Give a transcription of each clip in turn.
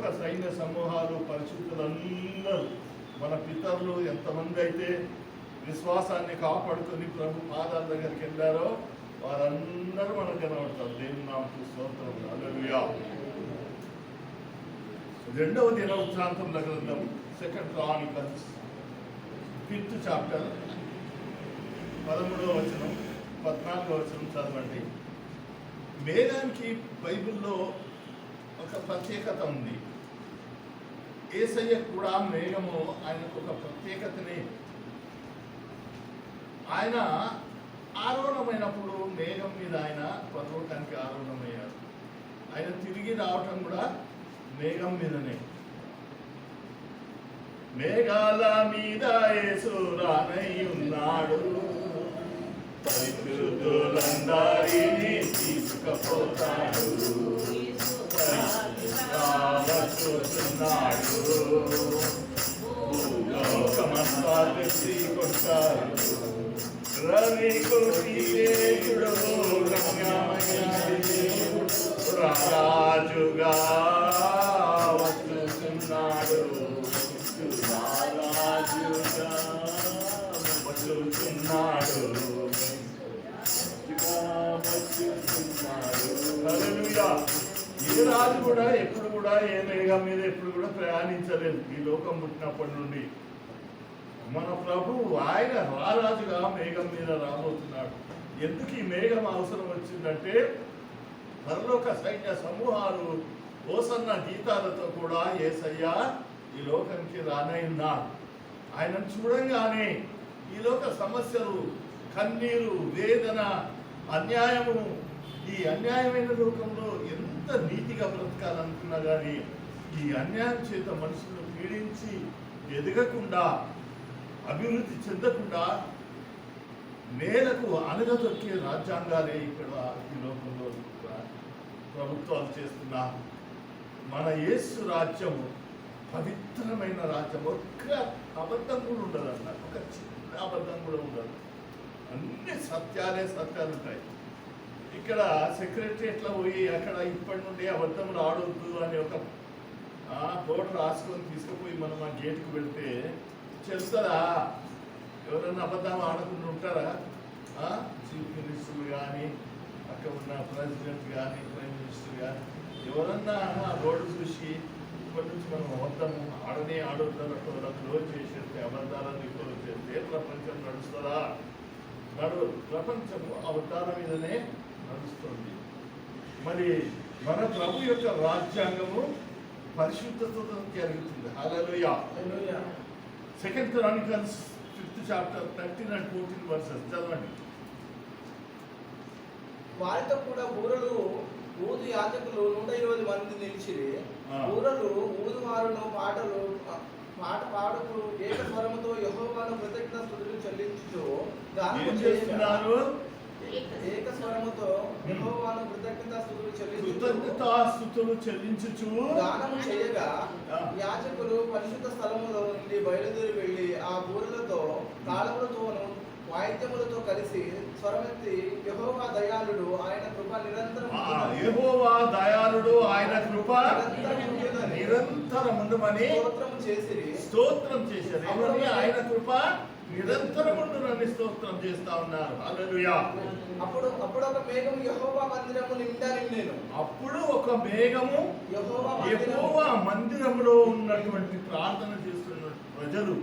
పరలోక సైన్య సమూహాలు పరిశుద్ధులందరూ మన పితరులు ఎంతమంది అయితే విశ్వాసాన్ని కాపాడుకొని ప్రభు పాదాల దగ్గరికి వెళ్ళారో వారందరూ మనకు కనబడతారు. దేవుని నామమునకు స్తోత్రం. హల్లెలూయా. రెండవ దినవృత్తాంతముల గ్రంథం 2 Chronicles 5th chapter 13వ వచనం 14వ వచనం చదవండి. మేఘానికి బైబిల్లో ఒక ప్రత్యేకత ఉంది. యేసయ్య కూడా మేఘము ఆయనకు ఒక ప్రత్యేకతని, ఆయన ఆరోహణమైనప్పుడు మేఘం మీద ఆయన పర్వతానికి ఆరోహణమయ్యారు. ఆయన తిరిగి రావటం కూడా మేఘం మీదనే. మేఘాల మీద యేసు రానై ఉన్నాడు, పరిశుద్ధులందరినీ తీసుకుపోతాడు, వచ్చుతున్నాడు, భూలోకమంతా తెచ్చి కొట్టాడు, రవి కోటిదేవుడు రాజుగా వచ్చుతున్నాడు, రాజుగా వచ్చుతున్నాడు. హల్లెలూయా. ఏ రాజు కూడా ఎప్పుడు కూడా ఏ మేఘం మీద ఎప్పుడు కూడా ప్రయాణించలేదు ఈ లోకం పుట్టినప్పటి నుండి. మన ప్రభు ఆయన రారాజుగా మేఘం మీద రాబోతున్నాడు. ఎందుకు ఈ మేఘం అవసరం వచ్చిందంటే పరలోక సైన్య సమూహాలు హోసన్న గీతాలతో కూడా యేసయ్య ఈ లోకానికి రానయ్యున్నాడు. ఆయనను చూడంగానే ఈ లోక సమస్యలు, కన్నీరు, వేదన, అన్యాయము, ఈ అన్యాయమైన లోకంలో ఎంత నీతిగా బ్రతకాలనుకున్నా కానీ ఈ అన్యాయం చేత మనుషులను పీడించి ఎదగకుండా, అభివృద్ధి చెందకుండా నేలకు అనగదొక్కే రాజ్యాంగాలే ఇక్కడ ఈ లోకంలో ప్రభుత్వాలు చేస్తున్నా. మన యేసు రాజ్యము పవిత్రమైన రాజ్యం. ఒక్క అబద్ధం కూడా ఉండదు అన్నారు, ఒక చిన్న అబద్ధం కూడా ఉండదు. అన్ని సత్యాలే సత్యాలు ఉంటాయి. ఇక్కడ సెక్రటరియట్లో పోయి అక్కడ ఇప్పటి నుండి అబద్ధములు ఆడొద్దు అని ఒక బోర్డు రాసుకొని తీసుకుపోయి మనం ఆ గేటుకు వెళ్తే చెప్తారా? ఎవరన్నా అబద్ధం ఆడకుండా ఉంటారా? చీఫ్ మినిస్టర్లు కానీ, అక్కడ ఉన్న ప్రెసిడెంట్ కానీ, ప్రైమ్ మినిస్టర్ కానీ ఎవరన్నా ఆ బోర్డు చూసి ఇప్పటి నుంచి మనం అబద్ధము ఆడొద్దని క్లోజ్ చేసేస్తే, అబద్ధాలని క్లోజ్ చేస్తే ప్రపంచం నడుస్తుందా? ప్రపంచము అబద్ధాల మీదనే నడుస్తుంది. మరి మన ప్రభు యొక్క రాజ్యాంగము పరిశుద్ధతతో జరుగుతుంది. హల్లెలూయా. 2 Chronicles 5th chapter 13 and 14 verses చదవండి. వారితో కూడా బూరలు ఊదు యాజకులు 120 మంది నిలిచిరి. బూరలు ఊదువారును పాట పాడుతూ ఏక స్వరముతో యెహోవాను కృతజ్ఞతాస్తుతులు చెల్లించుచు గానము చేస్తున్నారు. ఏక స్వరముతో యెహోవాను కృతజ్ఞతాస్తుతులు చెల్లించుచు గానము చేయగా యాజకులు పరిశుద్ధ స్థలములో నుండి బయలుదేరి వెళ్ళి ఆ బూరలతో, తాళములతోను వాయిద్యములతో కలిసి స్వరమెత్తి యెహోవా దయాళుడు, ఆయన కృప నిరంతరం నిరంతరముండుమని స్తోత్రం చేశారు. ఆయన కృప నిరంతరముండునని స్తోత్రం చేస్తా ఉన్నారు. హల్లెలూయా. అప్పుడు ఒక మేఘము యెహోవా మందిరము నిండా నిండెను. అప్పుడు ఒక మేఘము యెహోవా మందిరములో ఉన్నటువంటి ప్రార్థన చేస్తున్న ప్రజలు,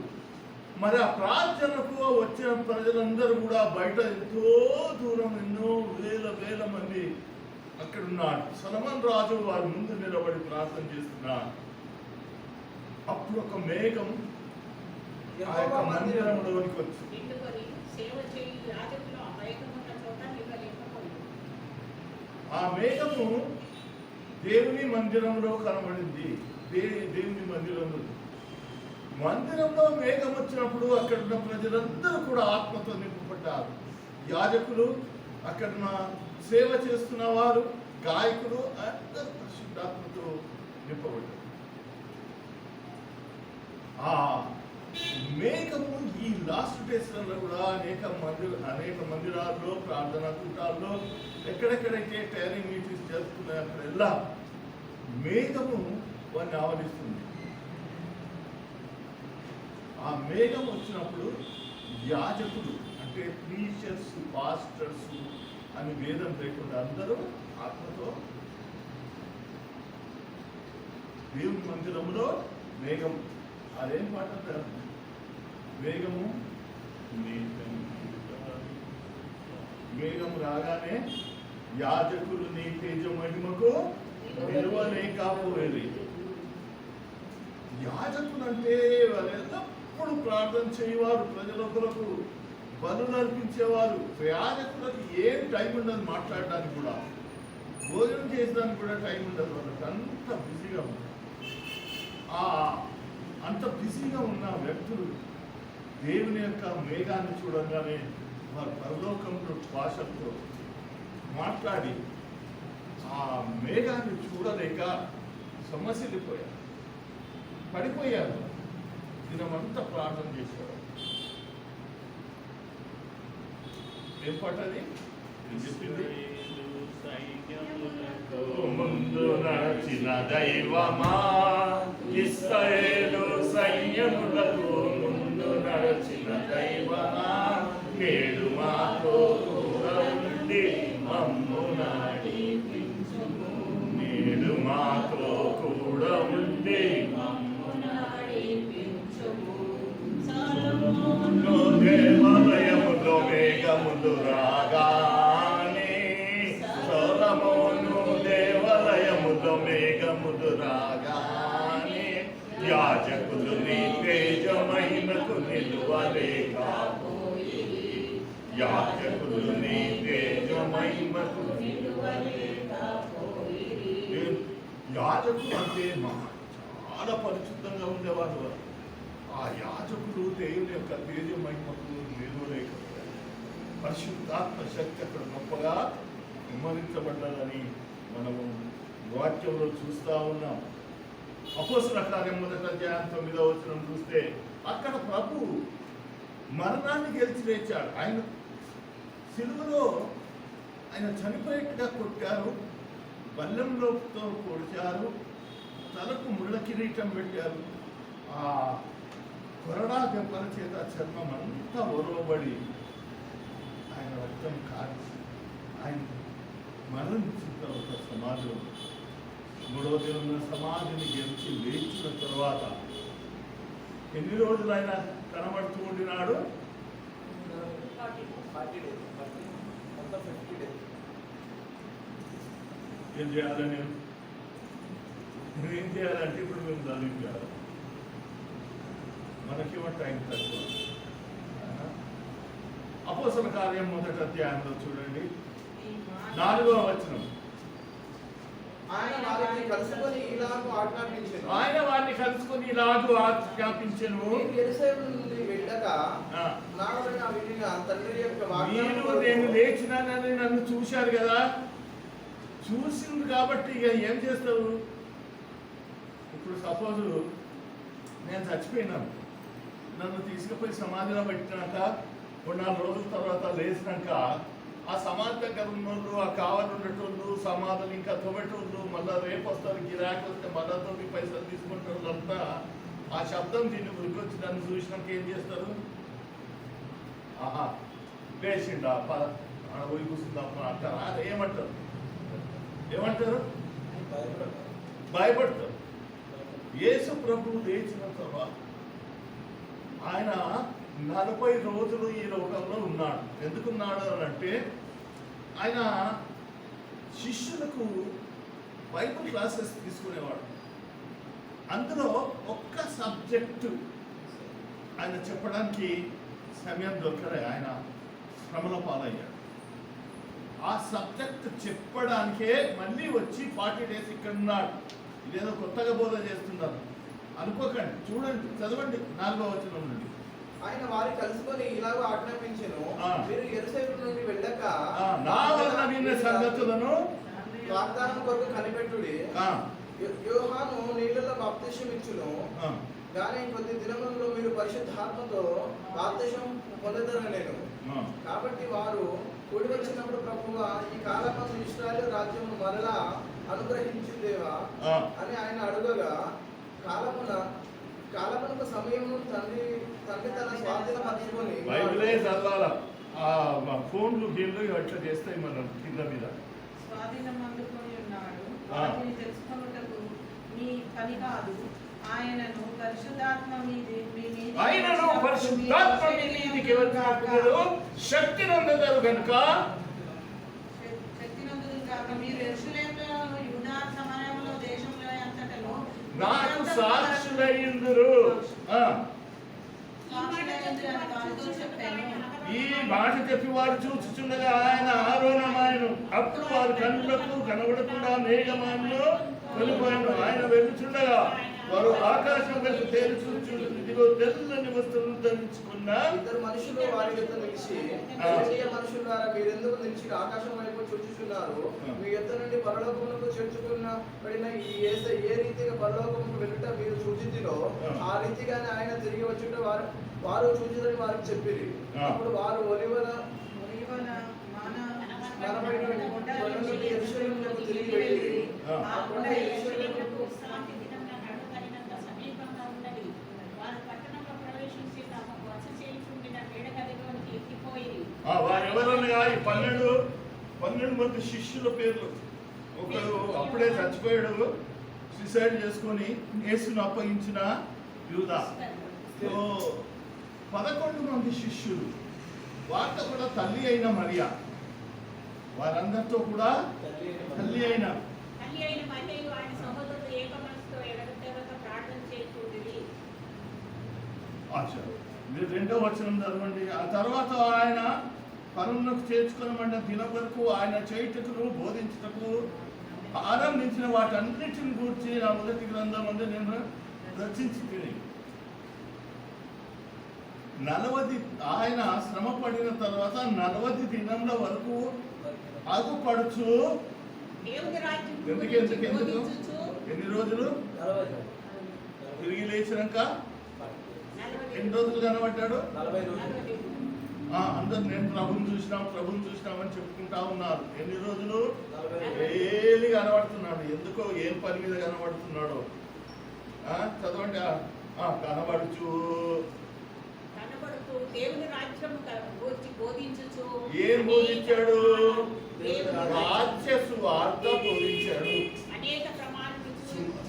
మరి ఆ ప్రార్థనకు వచ్చిన ప్రజలందరూ కూడా బయట ఎంతో దూరం, ఎన్నో వేల మంది అక్కడ ఉన్నాడు. సొలొమోను రాజు వారి ముందు నిలబడి ప్రార్థన చేస్తున్నాడు. అప్పుడు ఒక మేఘం ఆ యొక్క మందిరంలోనికి వచ్చింది. ఆ మేఘము దేవుని మందిరంలో కనబడింది. దేవుని మందిరంలో మేఘం వచ్చినప్పుడు అక్కడ ఉన్న ప్రజలందరూ కూడా ఆత్మతో నింపబడ్డారు. యాజకులు, అక్కడ సేవ చేస్తున్న వారు, గాయకులు అందరూ పరిశుద్ధాత్మతో నింపబడ్డారు. ఆ మేఘము ఈ లాస్ట్ డేస్లలో కూడా అనేక మందిరాల్లో, ప్రార్థనా కూటాల్లో, ఎక్కడెక్కడైతే టైరింగ్ మీటింగ్స్ జరుగుతున్నాయో అక్కడెల్లా మేఘము వారిని ఆవరిస్తుంది. ఆ మేఘం వచ్చినప్పుడు యాజకులు అంటే ప్రీచర్స్, పాస్టర్స్ అని భేదం లేకుండా అందరూ ఆత్మతో దేవుని మందిరంలో మేఘం, అదేం పాట అంటారు? మేఘము మేఘం రాగానే యాజకులు నీ తేజ మహిమకు నిలువలేకపోయేది. యాజకులు అంటే వారు ఎల్లప్పుడూ ప్రార్థన చేయవారు, ప్రజల కొరకు బలులు అర్పించేవారు. యాజకులకు ఏం టైం ఉండదు మాట్లాడడానికి కూడా, భోజనం చేసడానికి కూడా టైం ఉండదు. వాళ్ళకి అంత బిజీగా ఉంది. అంత బిజీగా ఉన్న వ్యక్తులు దేవుని యొక్క మేఘాన్ని చూడగానే వారు పరలోకంలో భాషలతో మాట్లాడి ఆ మేఘాన్ని చూడలేక సమస్యలిపోయారు, పడిపోయారు. దినమంతా ప్రార్థన చేసేవారు. ఏం పట్టది చెప్పింది? ముందు నడిచిన దైవమా, ఇశ్రాయేలు సైన్యములకు ముందు నడిచిన దైవమా, నేడు మాతో కూడా ఉండి మమ్ము నడిపించుము. నేడు మాతో కూడా ఉండి మమ్ము నడిపించుము. దేవాలయములో మేఘములు రాగానే, సొలొమోను దేవాలయములో మేఘములు రాగానే, యాజకులు నీ తేజ మహిమకు నిలువలేకపోయి, యాజకులు నీ తేజ మహిమకు నిలువలేకపోయి. యాజకులు అంటే చాలా పరిశుద్ధంగా ఉండేవారు. ఆ యాజకులు దేవుని యొక్క తేజ మహిమకు నిలువలేకపోయారు. పరిశుద్ధాత్మ శక్తి అక్కడ గొప్పగా విమరించబడ్డాలని మనము వాక్యంలో చూస్తూ ఉన్నాం. అపోస్తలుల కార్యం 1వ అధ్యాయం 9వ వచనం చూస్తే అక్కడ ప్రభు మరణాన్ని గెలిచి లేచాడు. ఆయన సిలువలో ఆయన చనిపోయేట్టుగా కొట్టారు, బల్లెంలోతో కొడిచారు, తలకు ముళ్ళ కిరీటం పెట్టారు. ఆ కొరడా దెబ్బల చేత చర్మం అంతా ఒరవబడి ఆయన రక్తం కాచి ఆయన మరణించిన తర్వాత సమాధిలో 3వ దిన సమాధిని గెలిచి లేచిన తర్వాత ఎన్ని రోజులు ఆయన కనబడుతూ ఉండినాడు? 40 days. మొత్తం 50 days. ఏం చేయాలని? ఏం చేయాలంటే ఇప్పుడు మేము చదివించాలి, మనకేమో టైం తక్కువ. అపోస్తలుల కార్యం 1వ అధ్యాయంలో చూడండి 4వ వచనం. ఆయన వారిని కలుసుకొని ఇలాగూ ఆజ్ఞాపించెను, యెరూషలేము నుండి వెళ్ళక నా వలన వినిన తండ్రి యొక్క మీరు నేను లేచినానని నన్ను చూశారు కదా, చూసింది కాబట్టి ఇక ఏం చేస్తావు? ఇప్పుడు సపోజ్ నేను చచ్చిపోయినాను, నన్ను తీసుకుపోయి సమాధిలో పెట్టినాక 4 రోజుల తర్వాత లేచినాక ఆ సమాధి దగ్గర ఉన్నోళ్ళు, ఆ కావాలి ఉండేటోళ్ళు, సమాధులు ఇంకా తొమ్మెటోళ్ళు, మళ్ళీ రేపు వస్తారు, గిరాకి వస్తే మళ్ళా తోటి పైసలు తీసుకుంటారు అంతా. ఆ శబ్దం దీన్ని ఉరికొచ్చి నన్ను చూసినాక ఏం చేస్తారు? ఆహా లేచిండా పోయి కూర్చుందాం అంటారు. అది ఏమంటారు? భయపడతారు. యేసు ప్రభువు లేచిన తర్వాత ఆయన 40 రోజులు ఈ లోకంలో ఉన్నాడు. ఎందుకున్నాడు అని అంటే ఆయన శిష్యులకు బైబిల్ క్లాసెస్ తీసుకునేవాడు. అందులో ఒక్క సబ్జెక్టు ఆయన చెప్పడానికి సమయం దొరకలే, ఆయన శ్రమల పాలయ్యాడు. ఆ సబ్జెక్ట్ చెప్పడానికే మళ్ళీ వచ్చి 40 days ఇక్కడ ఉన్నాడు. ఇదేదో కొత్తగా బోధ చేస్తున్నారు అనుకోకండి, చూడండి, చదవండి 4వ వచనం నుండి. ఆయన వారి కలుసుకొని ఇలాగ ఆజ్ఞాపించెను, మీరు యెరూషలేము నుండి వెళ్ళక నా వలన విన్న సంగతులను వాగ్దానం కొరకు కనిపెట్టుడి. యోహాను నీళ్లలో బాప్తిసం ఇచ్చును, కానీ కొద్ది దినములలో మీరు పరిశుద్ధాత్మతో బాప్తిసం పొందదరనేను. కాబట్టి వారు కూడి వచ్చినప్పుడు ప్రభువా, ఈ కాలమందు ఇశ్రాయేలు రాజ్యమును మరలా అనుగ్రహించిందేవా అని ఆయన అడుగగా, కాలమునకు సమయము తండ్రి తన స్వాధీనపరచుకొని బైబిలే చదవాలా. ఫోన్లు గీళ్ళు అట్లా చేస్తాయి మనం కింద మీద. స్వాధీనం అందుకొని ఉన్నాడు, వాటిని తెలుసుకొనుటకు మీ పని కాదు. ఆయనను పరిశుద్ధాత్మ మీదికి ఎవరు కాకపోయారు? శక్తి నందుతారు కనుక మీరు యెరూషలేములో, యూదా సమరయంలో, దేశంలో అంతటను నాకు సాక్షులయ్యుందురు. ఈ మాట చెప్పి వారు చూచుచుండగా ఆయన ఆరోహణమాయను. అప్పుడు వారు కన్నులకు కనబడకుండా మేఘమాను వెళ్ళిపోయాను. ఆయన వెళ్ళుచుండగా వారు ఆకాశం వైపు తేల్చుచు ఇదిగో తెల్లని వస్త్రం ధరించుకున్న ఇద్దరు మనుషులు వారి యొద్ద నిలిచి, మనుషులారా మీరెందుకు నిలిచి ఆకాశం వైపు చూచుచున్నారు? మీ యొద్ద నుండి పరలోకమునకు చేర్చుకున్నబడిన ఈ యేసు ఏ రీతిగా పరలోకమునకు వెళ్ళుట మీరు చూచితిరో, ఆ రీతిగానే ఆయన తిరిగి వచ్చుట వారు చూచిదని వారికి చెప్పిరి. అప్పుడు వారు ఒలివల యెరూషలేమునకు తిరిగి వెళ్ళి వారెవరనగా ఈ 12 మంది శిష్యుల పేర్లు. ఒకడు అప్పుడే చచ్చిపోయాడు, సూసైడ్ చేసుకొని యేసును అప్పగించిన యూదా. 11 మంది శిష్యులు, వారితో కూడా తల్లి అయిన మరియా, వారందరితో కూడా తల్లి అయిన మీరు 2వ వచనం చదవండి. ఆ తర్వాత ఆయన పరమునకు చేర్చుకునబడిన దినం వరకు ఆయన చేయుటకును బోధించుటకు ఆరంభించిన వాటన్నిటిని గూర్చి నా మొదటి గ్రంథం అందు నేను రచించుకుని 40 ఆయన శ్రమ పడిన తర్వాత 40 దినముల వరకు ఆగుపడుచు. ఎందుకు ఎన్ని రోజులు? తిరిగి లేచినాక ఎన్ని రోజులు కనబడ్డాడు? 40 రోజులు. అందరు నేను ప్రభుని చూసినామని చెప్పుకుంటా ఉన్నారు. ఎన్ని రోజులు? డైలీ కనబడుతున్నాడు. ఎందుకో ఏం పని మీద కనబడుతున్నాడో చదవండి. కనబడుచు ఏం బోధించాడు? రాజ్య సువార్త బోధించాడు.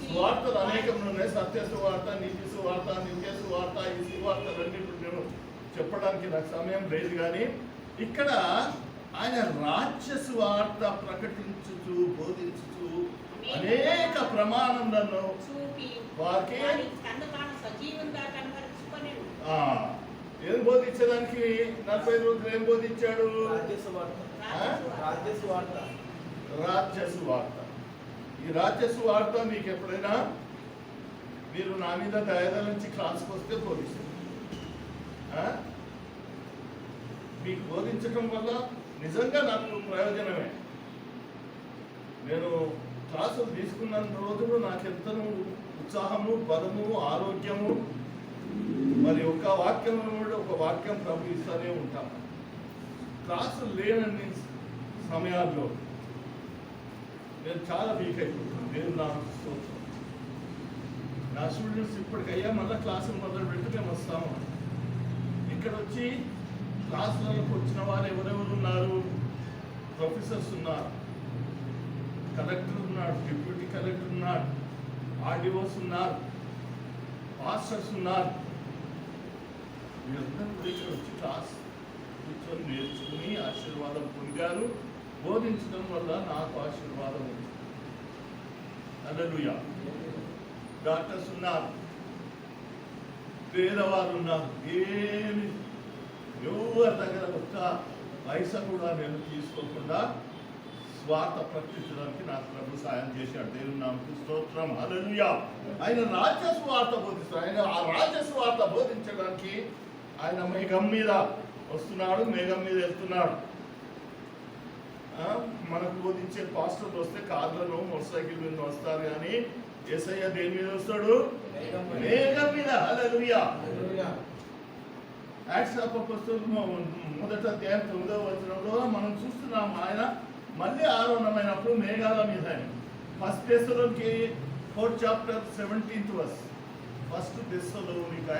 సువార్తలు అనేకం ఉన్నాయి. సత్య సువార్త, నీతి సువార్త, నిత్య సువార్త. ఈ సువార్తలన్నింటి నేను చెప్పడానికి నాకు సమయం లేదు. కానీ ఇక్కడ ఆయన రాజ్య సువార్త ప్రకటించుచు బోధించుచు అనేక ప్రమాణములను వారికి ఏం బోధించడానికి 40 రోజులు ఏం బోధించాడు? రాజ్య సువార్త. ఈ రాజ్య సువార్త మీకు ఎప్పుడైనా మీరు నా మీద దయదల నుంచి క్లాస్కి వస్తే బోధిస్తారు. మీకు బోధించటం వల్ల నిజంగా నాకు ప్రయోజనమే. నేను క్లాసులు తీసుకున్న రోజులు నాకెంతనో ఉత్సాహము, బలము, ఆరోగ్యము. మరి ఒక వాక్యం ప్రభు ఇస్తూనే ఉంటాం. క్లాసులు లేనన్ని సమయాల్లో నేను చాలా వీక్ అయిపోతున్నాను. నేను నా స్టూడెంట్స్ ఇప్పటికయ్యా మళ్ళీ క్లాసులు మొదలు పెట్టి మేము వస్తాము. ఇక్కడ వచ్చి క్లాసులకు వచ్చిన వారు ఎవరెవరు ఉన్నారు? ప్రొఫెసర్స్ ఉన్నారు, కలెక్టర్ ఉన్నాడు, డిప్యూటీ కలెక్టర్ ఉన్నాడు, ఆర్డీఓస్ ఉన్నారు, పాస్టర్స్ ఉన్నారు. వీళ్ళందరూ కూడా ఇక్కడ వచ్చి క్లాస్ కూర్చొని నేర్చుకుని ఆశీర్వాదం పొందారు. బోధించడం వల్ల నాకు ఆశీర్వాదం ఉంది. హల్లెలూయా. డాక్టర్స్ ఉన్నారు, పేదవారు ఉన్నారు. ఏమి ఎవరి దగ్గర ఒక్క పైసా కూడా నేను తీసుకోకుండా స్వార్థ ప్రకటించడానికి నాకు ప్రభు సాయం చేశాడు. దేవుని నామమునకు స్తోత్రం. హల్లెలూయా. ఆయన రాజ్య స్వార్థ బోధిస్తాడు. ఆయన ఆ రాజ్య స్వార్థ బోధించడానికి ఆయన మేఘం మీద వస్తున్నాడు, మేఘం మీద వెళ్తున్నాడు. మనకు బోధించే పాస్టర్లు వస్తే కార్లను, మోటార్ సైకిల్ మీద వస్తారు. కానీ యేసయ్య దేని మీద వస్తాడు? మేఘం మీద. హల్లెలూయా. యాక్ట్స్ ఆఫ్ అపోస్తలులు మొదటి అధ్యాయం 9వ వచనంలో మనం చూస్తున్నాం. ఆయన మళ్ళీ ఆరోహణమైనప్పుడు మేఘాల మీద 1 Thessaloniki 4th chapter 17th verse. 1 Thessalonica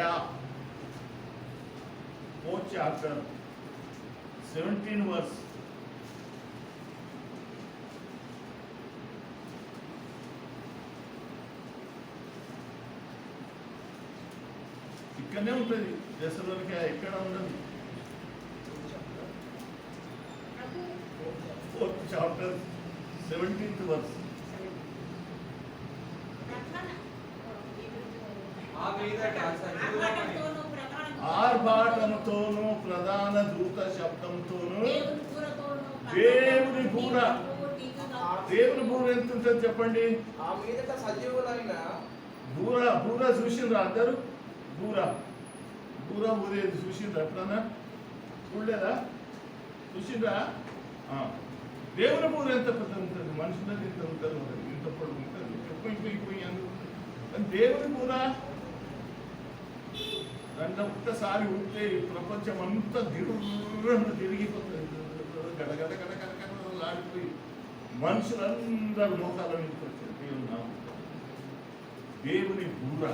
4th chapter 17th verse. ఇక్కడనే ఉంటుంది దశలోనికి, ఎక్కడ ఉండదు. 4th chapter 17th verse. ఆర్భాటముతోను ప్రధాన దూత శబ్దంతోను దేవుని బూర. దేవుని బూర ఎంత ఉంటుంది చెప్పండి? ఆ మీదట సజీవులైన బూర చూసిండ్రా అందరు? బూర ఊరేది చూసిండ్రా ఎప్పుడన్నా? చూడలేదా? చూసిండ్రా? దేవుని బూర ఎంత పెద్ద ఉంటుంది, మనుషులకి ఇంత ఉంటుంది, ఇంత పొడుగు ఉంటుంది, పోయి అందుకు. దేవుని బూర దాంట్లో ఒక్కసారి ఊపితే ఈ ప్రపంచం అంతా గిర్రను తిరిగిపోతుంది, గడగడ గడగడలాడిపోయి మనుషులందరూ మోకాల నుంచి వచ్చారు. దేవుని నామం, దేవుని బూర.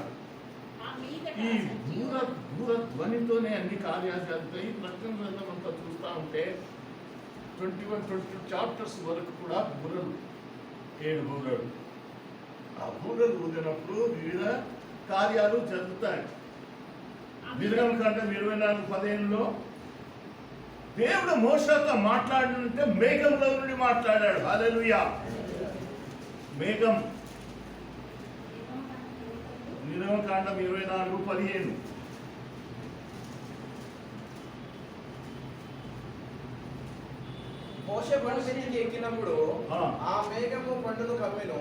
ఈ బూర ధ్వనితోనే అన్ని కార్యాలు జరుగుతాయి. ప్రకటన గ్రంథం అంతా చూస్తూ ఉంటే 21-22 చాప్టర్స్ వరకు కూడా బూరలు, 7 బూరలు. ఆ బూరలు ఊదినప్పుడు వివిధ కార్యాలు జరుగుతాయి. నిర్గమకాండం 24:15లో దేవుడు మోషేతో మాట్లాడినంటే మేఘంలో నుండి మాట్లాడాడు. హల్లెలూయా. మేఘం. నిర్గమకాండం 24:15. మోషే బండ మీదకి ఎక్కినప్పుడు ఆ మేఘము బండను కమ్మెను.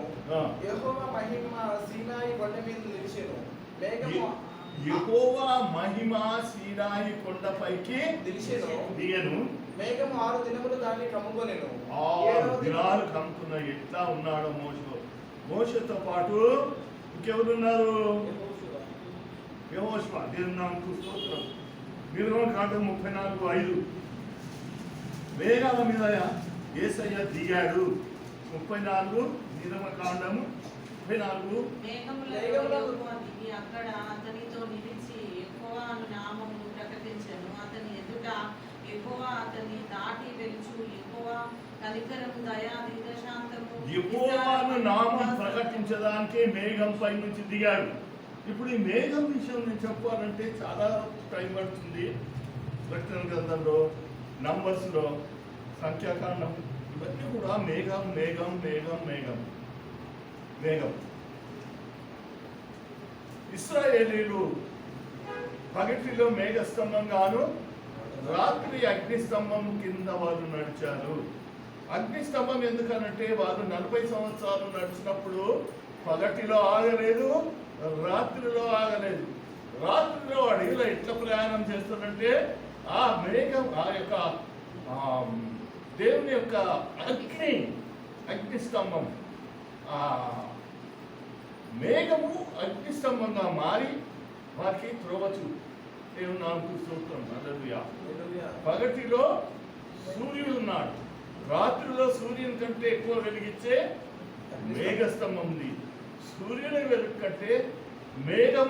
యెహోవా మహిమ సీనాయి కొండ మీద నిలిచెను. మేఘము యెహోవా మహిమ సీనాయి కొండపైకి దిగెను. మేఘము 6 దినములు దాన్ని కమ్ముకొనెను. 6 దినాలు కమ్ముకున్న. ఎట్లా ఉన్నాడో మోషేతో పాటు ఇంకెవరున్నారు? యెహోషువ. దేవుని నామమునకు స్తోత్రం. నిర్గమకాండం 34:5 మేఘాల మీద యేసయ్య దిగాడు. 34 నిర్గమకాండము 34. అక్కడ అతనితో నిలిచి యెహోవా నామమును ప్రకటించెను. అతని ఎదుట యెహోవా అతన్ని దాటి వెలుచు. యెహోవా కనికరము, దయా, దీర్ఘశాంతము. యెహోవాను నామం ప్రకటించడానికి మేఘం పై నుంచి దిగాడు. ఇప్పుడు ఈ మేఘం విషయం నేను చెప్పాలంటే చాలా టైం పడుతుంది. ప్రకటన గ్రంథంలో, నంబర్స్లో, సంఖ్యాకాండం, ఇవన్నీ కూడా మేఘం మేఘం మేఘం మేఘం మేఘం. ఇశ్రాయేలీలు పగటిలో మేఘస్తంభంగాను రాత్రి అగ్నిస్తంభం కింద వారు నడిచారు. అగ్నిస్తంభం ఎందుకనంటే వారు 40 సంవత్సరాలు నడిచినప్పుడు పగటిలో ఆగలేదు, రాత్రిలో ఆగలేదు. రాత్రిలో అడవిలో ఎట్లా ప్రయాణం చేస్తారంటే ఆ మేఘం, ఆ యొక్క దేవుని యొక్క అగ్నిస్తంభం, ఆ మేఘము అగ్నిస్తంభంగా మారి వారికి త్రోవచ్చు. దేవుని నామమునకు స్తోత్రం. హల్లెలూయా. పగటిలో సూర్యుడు ఉన్నాడు, రాత్రిలో సూర్యుని కంటే ఎక్కువ వెలిగించే మేఘస్తంభం ఉంది. సూర్యుని వెలుగు కంటే మేఘం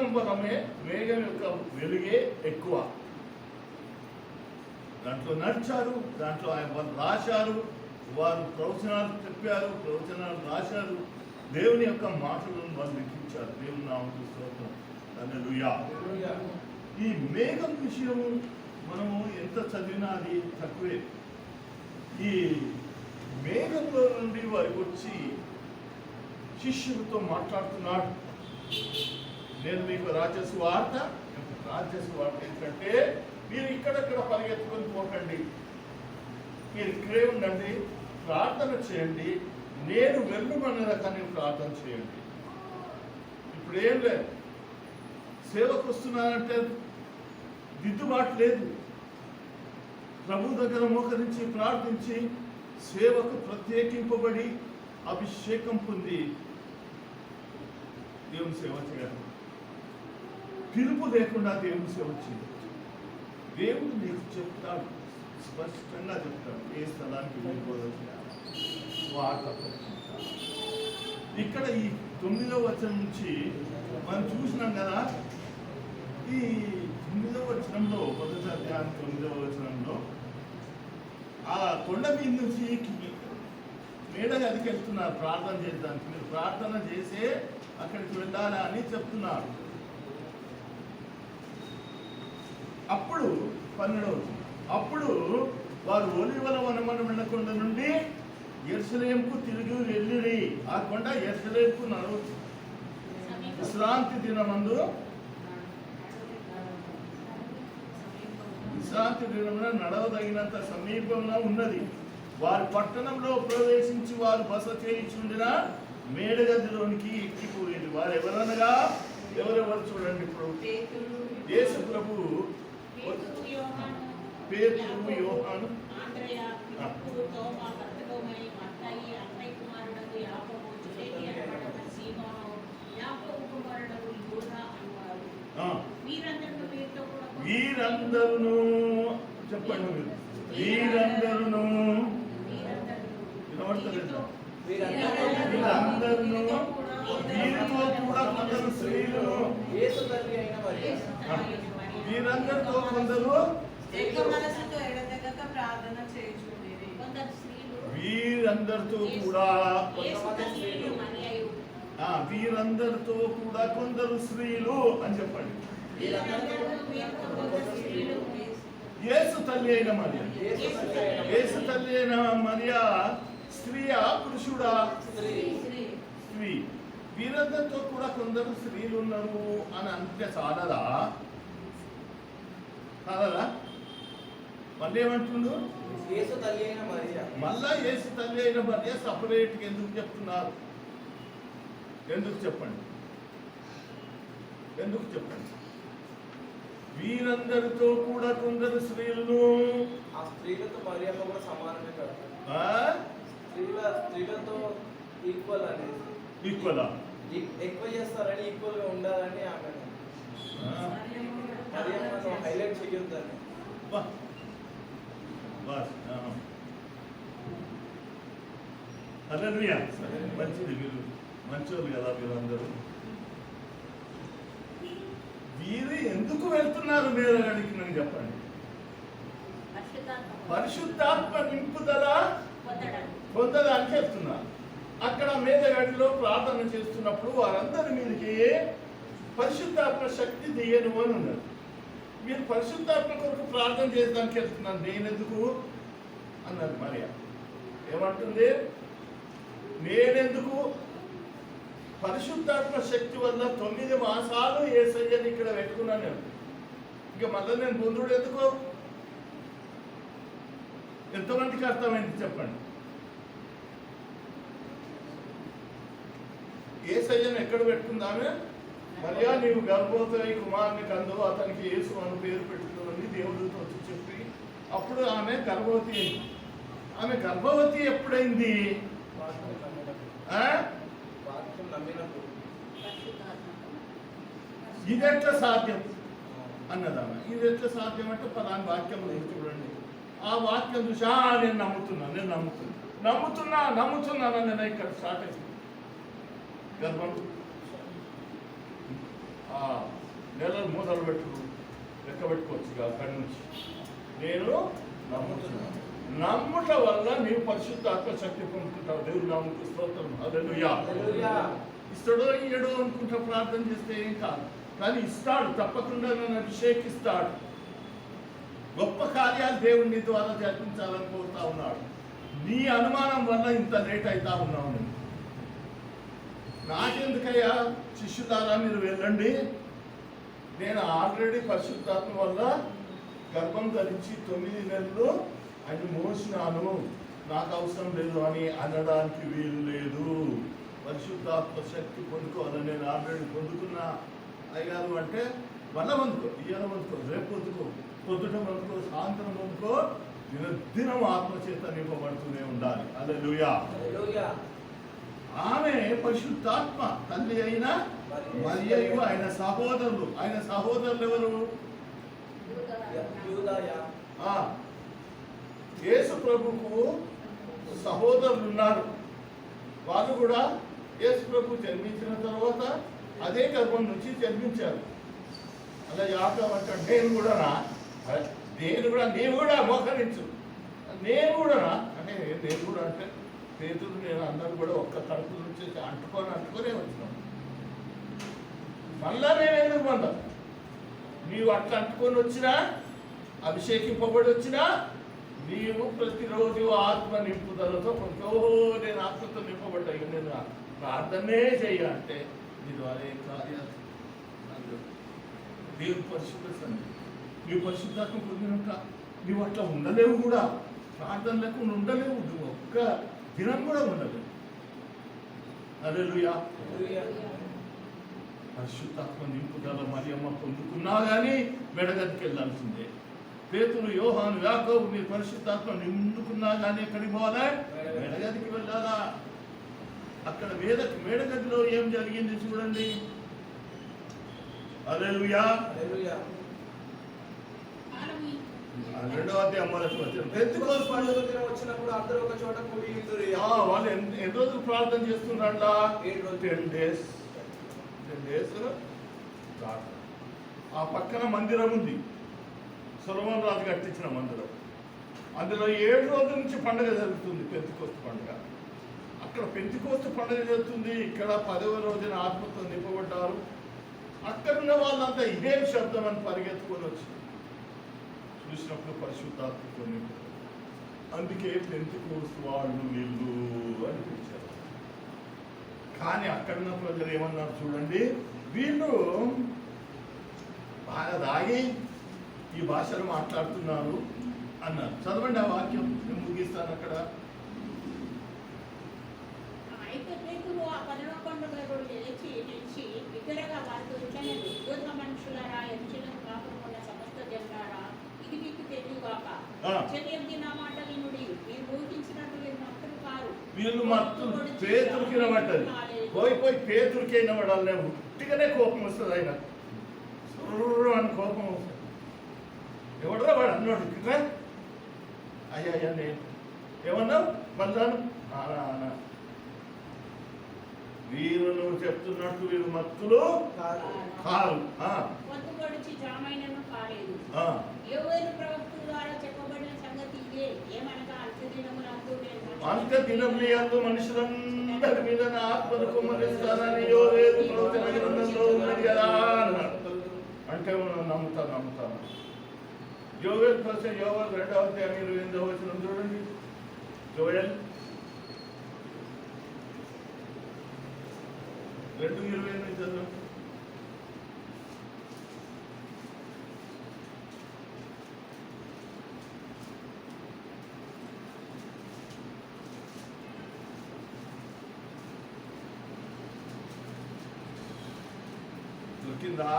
యొక్క వెలుగే ఎక్కువ. దాంట్లో నడిచారు, దాంట్లో వారు రాశారు, వారు ప్రవచనాలు చెప్పారు, ప్రవచనాలు రాశారు, దేవుని యొక్క మాటలను వారు లిఖించారు. దేవుని నామమునకు స్తోత్రం. హల్లెలూయా. ఈ మేఘం విషయము మనము ఎంత చదివినా అది తక్కువే. ఈ మేఘంలో నుండి వారికి వచ్చి శిష్యులతో మాట్లాడుతున్నాడు. నేను మీకు రాజ్యసువార్త ఏంటంటే మీరు ఇక్కడక్కడ పరిగెత్తుకొని పోకండి, మీరు ఇక్కడే ఉండండి, ప్రార్థన చేయండి, నేను వెళ్ళమన్న కానీ ప్రార్థన చేయండి. ఇప్పుడు ఏం లేదు, సేవకు వస్తున్నానంటే దిద్దుబాటు లేదు. ప్రభు దగ్గర మోకరించి ప్రార్థించి సేవకు ప్రత్యేకింపబడి అభిషేకం పొంది దేవుని సేవ చేయాలి. పిలుపు లేకుండా దేవుని సేవ చేయాలి. దేవుడు నీకు చెప్తాడు, స్పష్టంగా చెప్తాడు ఏ స్థలానికి వెళ్ళిపోవచ్చు, వార్త ఇక్కడ ఈ 9వ వచనం నుంచి మనం చూసినాం కదా. ఈ 9వ వచనంలో, మొదటి అధ్యాయం 9వ వచనంలో ఆ కొండ మీద నుంచి మేడ గదికి వెళ్తున్నారు ప్రార్థన చేయడానికి. మీరు ప్రార్థన చేసే అక్కడికి వెళ్ళాలా అని చెప్తున్నారు. అప్పుడు 12వ అప్పుడు వారు ఒలీవల వనమన కొండ నుండి యెరూషలేముకు తిరిగి వెళ్ళిరి. ఆ కొండ యెరూషలేముకు విశ్రాంతి దినమందు నడవదగినంత సమీపంలో ఉన్నది. వారి పట్టణంలో ప్రవేశించి వారు బస చేయించుండిన మేడగదిలోనికి ఎక్కిపోయేది. వారు ఎవరనగా ఎవరెవరు చూడండి. ఇప్పుడు యేసు ప్రభు, పేతురు, యోహాను, వీరందరూ చెప్పండి. వీరందరూ వినబడతలేదు. వీరందరూ వీరితో కూడా కొందరు స్త్రీలు, వీరందరితో కొందరు వీరందరితో కూడా వీరందరితో కూడా కొందరు స్త్రీలు అని చెప్పండి. యేసు తల్లి అయిన మరియా, యేసు తల్లి అయిన మరియా స్త్రీయా పురుషుడా? స్త్రీ. వీరందరితో కూడా కొందరు స్త్రీలు ఉన్నారు అని అంటే చాలదా? కాదా? మళ్ళీ ఏమంటుండ్రు? యేసు తల్లి అయిన మరియా. మళ్ళా యేసు తల్లి అయిన మరియా సపరేట్ ఎందుకు చెప్తున్నారు? ఎందుకు చెప్పండి? ఎందుకు చెప్పండి? వీరందరితో కూడా కొందరు స్త్రీలను, ఆ స్త్రీలతో మరియమ్మ కూడా సమానమే కదా. స్త్రీలతో ఈక్వల్ అనేది, ఈక్వల్ ఎక్కువ చేస్తారని, ఈక్వల్ గా ఉండాలని ఆమె మరియమ్మను హైలైట్ చేయొద్దని. హల్లెలూయా. మంచిది. మీరు మంచోళ్ళు కదా మీరందరూ. వీరు ఎందుకు వెళ్తున్నారు మీరు అడిగి నాకు చెప్పండి. పరిశుద్ధాత్మ నింపుదల పొందడానికి వెళ్తున్నారు. అక్కడ మేదగడిలో ప్రార్థన చేస్తున్నప్పుడు వారందరి మీదకి పరిశుద్ధాత్మ శక్తి దిగను అని ఉన్నారు. మీరు పరిశుద్ధాత్మ కొరకు ప్రార్థన చేయడానికి వెళ్తున్నాను, నేనెందుకు అన్నది మరియా. ఏమంటుంది? నేనెందుకు? పరిశుద్ధాత్మ శక్తి వల్ల 9 మాసాలు యేసయ్యని ఇక్కడ పెట్టుకున్నాను నేను. ఇంకా మళ్ళీ నేను పొందుడు ఎందుకు? ఎంతమందికి అర్థమైంది చెప్పండి. యేసయ్యను ఎక్కడ పెట్టుకుందామే? మరియా నీవు గర్భవతి కుమారుని కందు, అతనికి యేసు అని పేరు పెట్టుకోని దేవుడితో వచ్చి చెప్పి అప్పుడు ఆమె గర్భవతి అయింది. ఆమె గర్భవతి ఎప్పుడైంది? ఇది ఎట్లా సాధ్యం అన్నదామె. ఇది ఎట్లా సాధ్యం అంటే పలాని వాక్యం చూడండి. ఆ వాక్యం చూసి నేను నమ్ముతున్నాను నేను ఇక్కడ స్టార్ట్ అయింది. గర్భం నెలలు మొదలు లెక్క పెట్టుకోవచ్చు అక్కడి నుంచి. నేను నమ్ముతున్నాను. నమ్ముట వల్ల నీవు పరిశుద్ధాత్మ శక్తి పొందుకుంటావు. దేవుడు నామముకు స్తోత్రం. హల్లెలూయా. ఇస్తాడో ఇయ్యడో అనుకుంటా ప్రార్థన చేస్తే ఏం కాదు, కానీ ఇస్తాడు. తప్పకుండా నన్ను అభిషేకిస్తాడు. గొప్ప కార్యాలు దేవుని ద్వారా జరిపించాలని కోరుతా ఉన్నాడు. నీ అనుమానం వల్ల ఇంత లేట్ అవుతా ఉన్నావు. నేను నాకెందుకయ్యా శిష్యులారా మీరు వెళ్ళండి, నేను ఆల్రెడీ పరిశుద్ధాత్మ వల్ల గర్భం ధరించి 9 నెలలు అని మోసినాను, నాకు అవసరం లేదు అని అనడానికి వీలు లేదు. పరిశుద్ధాత్మ శక్తి పొందుకోవాలని నేను ఆల్రెడీ పొందుకున్నా అయ్యారు అంటే మళ్ళీ పొందుకో, ఇయ్యాల పొందుకో, రేపు పొందుకో, పొద్దుట పొందుకో, సాయంత్రం పొందుకో. దినం ఆత్మచేత నింపబడుతూనే ఉండాలి. హల్లెలూయా. ఆమె పరిశుద్ధాత్మ తల్లి అయిన మరియు ఆయన సహోదరులు. ఆయన సహోదరులు ఎవరు? యేసు ప్రభుకు సహోదరులు ఉన్నారు. వాళ్ళు కూడా యేసు ప్రభు జన్మించిన తర్వాత అదే గర్భం నుంచి జన్మించారు. అలా యాకోబు అంటాడు, నేను కూడా నీవు కూడా మోకరించు, నేను కూడా అంటే నేను కూడా అంటే పేతురు నేను అందరూ కూడా ఒక్క తరపు నుంచి అంటుకొనే వచ్చినాం. మళ్ళా నేను ఎందుకు మందా? నీవు అట్లా అంటుకొని వచ్చినా, అభిషేకింపబడి వచ్చినా, నీవు ప్రతిరోజు ఆత్మ నింపుదలతో నేను ఆత్మతో నింపబడ్డాయి, నేను ప్రార్థనే చెయ్య అంటే నీ ద్వారా ఏం కార్యాలు దేవుని పరిశుద్ధ సన్నిధి. నీవు పరిశుద్ధాత్మ పొందినాక నీవు అట్లా ఉండలేవు కూడా, ప్రార్థన లేకుండా ఉండలేవు, నువ్వు ఒక్క దినం కూడా ఉండలేవు. హల్లెలూయా. పరిశుద్ధాత్మ నింపుదల మరియమ్మ పొందుకున్నా కానీ మెడగదికి వెళ్ళాల్సిందే. పేతురు, యోహాను, యాకోబు మీరు పరిశుద్ధాత్మ నింపుకున్నా కానీ ఎక్కడికి పోవాలా? మెడగదికి వెళ్ళాలా. అక్కడ మేడగదిలో ఏం జరిగింది చూడండి. హల్లెలూయా. రెండవ అధ్యాయం పెంతెకోస్తు పండుగ దినం వచ్చినప్పుడు అందరూ ఒక చోట కూడి ఉండురి. వాళ్ళు ఎన్ని రోజులు ప్రార్థన చేస్తున్నారంట? 10 days. ఆ పక్కన మందిరం ఉంది, సొలొమోను రాజు కట్టించిన మందిరం. అందులో 7 రోజుల నుంచి పండుగ జరుగుతుంది, పెంతెకోస్తు పండుగ. అక్కడ పెంతెకోస్తు పండుగ జరుగుతుంది, ఇక్కడ 10వ రోజున ఆత్మతో నింపబడ్డారు. అక్కడున్న వాళ్ళంతా ఇదే శబ్దం అని పరిగెత్తుకొని వచ్చి చూసినప్పుడు పరిశుద్ధాత్మతో నింపు. అందుకే పెంతెకోస్తు వాళ్ళు వీళ్ళు అని పిలిచారు. కానీ అక్కడున్న ప్రజలు ఏమన్నారు చూడండి, వీళ్ళు బాగా దాగి ఈ భాషలు మాట్లాడుతున్నారు అన్నారు. చదవండి ఆ వాక్యం, నేను ముగిస్తాను అక్కడ. అయితే పేతురు ఆ 10వ పండుగ రోజు లేచి నిలిచి బిగ్గరగా వారితో ఇట్లనెను, యోధ మనుషులారా, యెరూషలేము కాపురమున్న సమస్త జనులారా, ఇది మీకు తెలియగాక. చెరియొద్ది నా మాట వినుడి. మీరు ఊహించినట్టు వీరు మత్తులు కారు. వీళ్ళు మత్తులు. పేతురుకి వినబడ్డది. పోయి పేతురుకి వినబడాలి. ఉట్టిగానే కోపం వస్తుంది, ఆయన అని కోపం వస్తుంది. ఎవడో వాడు అన్నాడు కదా, అయ్యా నేను ఏమన్నావు మళ్ళాను? వీరు నువ్వు చెప్తున్నట్టు వీరు మత్తులు కాదు. పొద్దుపొడిచి జామైనను కాలేదు. యోవేలు ప్రవక్త ద్వారా చెప్పబడిన సంగతి ఇదే, ఏమనగా అంత్యదినములందు మనుషులందరి మీద నా ఆత్మను కుమ్మరిస్తానని యోవేలు ప్రవచన గ్రంథంలో ఉన్నది కదా అన్నాడు. అంటే నమ్ముతాను. యోవేలు ప్రవచన యోవేలు 2వ అధ్యాయం 28వ వచనం చూడండి. యోవేలు 2:28 చదువు. దొరికిందా?